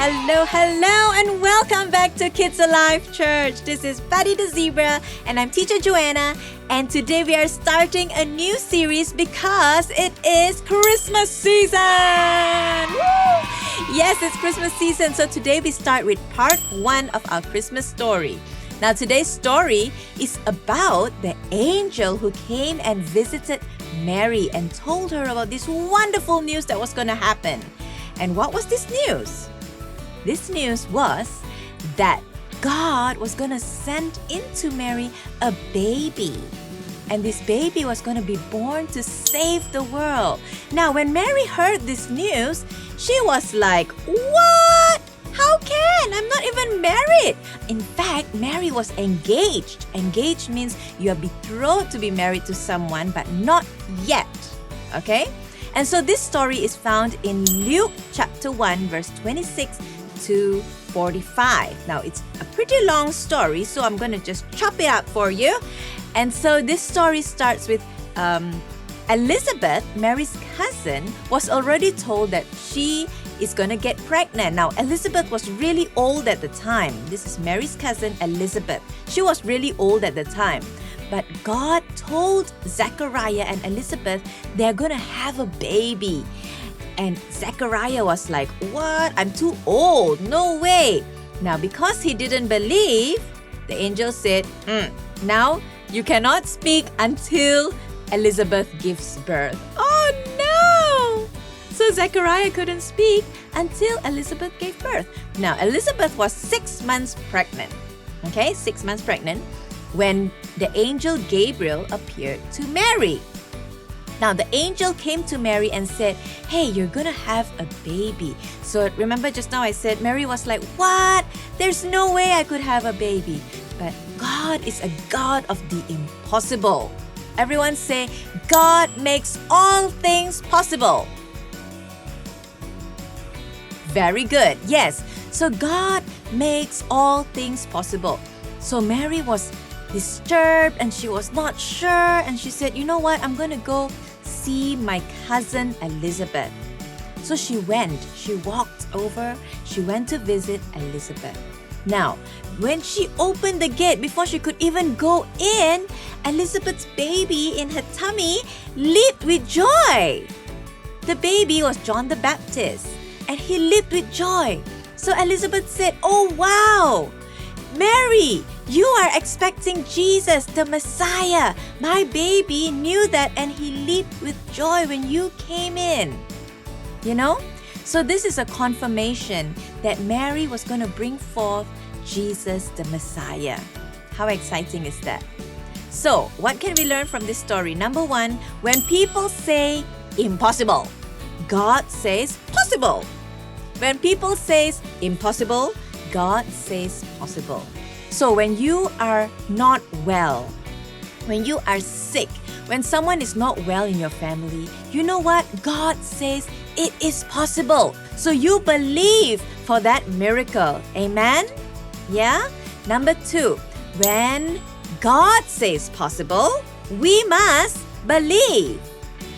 Hello, and welcome back to KidsAlive Church. This is Patty the Zebra, and I'm Teacher Joanna. And today we are starting a new series because it is Christmas season. Woo! Yes, it's Christmas season. So today we start with part 1 of our Christmas story. Now today's story is about the angel who came and visited Mary and told her about this wonderful news that was going to happen. And what was this news? This news was that God was going to send into Mary a baby. And this baby was going to be born to save the world. Now, when Mary heard this news, she was like, "What? How can? I'm not even married." In fact, Mary was engaged. Engaged means you are betrothed to be married to someone, but not yet. Okay? And so this story is found in Luke chapter 1, verse 26 to 45. Now, it's a pretty long story, so I'm going to just chop it up for you. And so this story starts with Elizabeth, Mary's cousin, was already told that she is going to get pregnant. Now, Elizabeth was really old at the time. This is Mary's cousin, Elizabeth. She was really old at the time. But God told Zechariah and Elizabeth they're going to have a baby. And Zechariah was like, "What? I'm too old. No way." Now, because he didn't believe, the angel said, "Now you cannot speak until Elizabeth gives birth." Oh no! So Zechariah couldn't speak until Elizabeth gave birth. Now, Elizabeth was 6 months pregnant. Okay, 6 months pregnant when the angel Gabriel appeared to Mary. Now, the angel came to Mary and said, "Hey, you're going to have a baby." So remember just now I said Mary was like, "What? There's no way I could have a baby." But God is a God of the impossible. Everyone say, God makes all things possible. Very good. Yes. So God makes all things possible. So Mary was disturbed and she was not sure. And she said, "You know what? I'm going to go see my cousin Elizabeth." So she walked over, she went to visit Elizabeth. Now, when she opened the gate, before she could even go in, Elizabeth's baby in her tummy leaped with joy. The baby was John the Baptist, and he leaped with joy. So Elizabeth said, "Oh wow, Mary, you are expecting Jesus, the Messiah. My baby knew that and he leaped with joy when you came in." You know? So this is a confirmation that Mary was going to bring forth Jesus, the Messiah. How exciting is that? So, what can we learn from this story? Number 1, when people say impossible, God says possible. When people say impossible, God says possible. So when you are not well, when you are sick, when someone is not well in your family, you know what? God says it is possible. So you believe for that miracle. Amen? Yeah? Number 2, when God says possible, we must believe.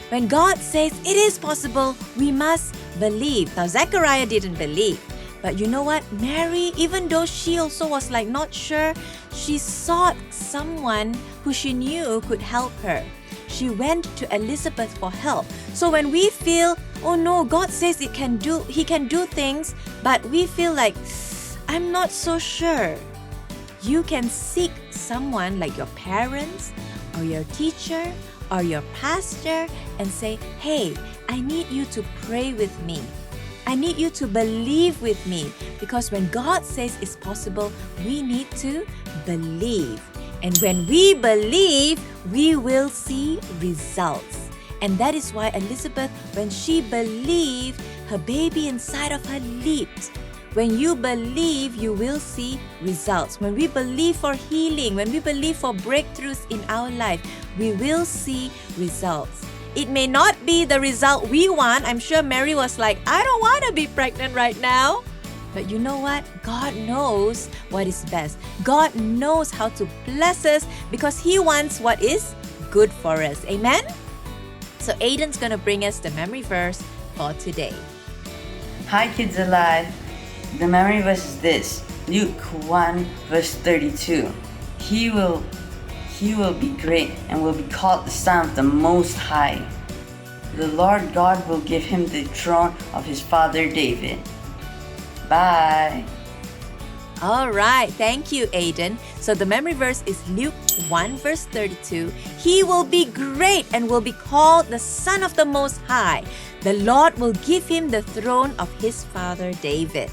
When God says it is possible, we must believe. Now, Zechariah didn't believe. But you know what? Mary, even though she also was like not sure, she sought someone who she knew could help her. She went to Elizabeth for help. So when we feel, "Oh no, God says He can do things," but we feel like, "I'm not so sure," you can seek someone like your parents or your teacher or your pastor and say, "Hey, I need you to pray with me. I need you to believe with me," because when God says it's possible, we need to believe. And when we believe, we will see results. And that is why Elizabeth, when she believed, her baby inside of her leaped. When you believe, you will see results. When we believe for healing, when we believe for breakthroughs in our life, we will see results. It may not be the result we want. I'm sure Mary was like, "I don't want to be pregnant right now." But you know what? God knows what is best. God knows how to bless us because He wants what is good for us. Amen? So Aiden's going to bring us the memory verse for today. Hi, Kids Alive. The memory verse is this, Luke 1 verse 32. He will be great and will be called the Son of the Most High. The Lord God will give him the throne of his father David. Bye. All right, thank you, Aiden. So the memory verse is Luke 1 verse 32. He will be great and will be called the Son of the Most High. The Lord will give him the throne of his father David.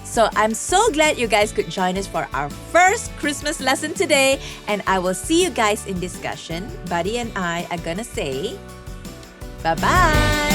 So I'm so glad you guys could join us for our first Christmas lesson today. And I will see you guys in discussion. Buddy and I are gonna say bye-bye.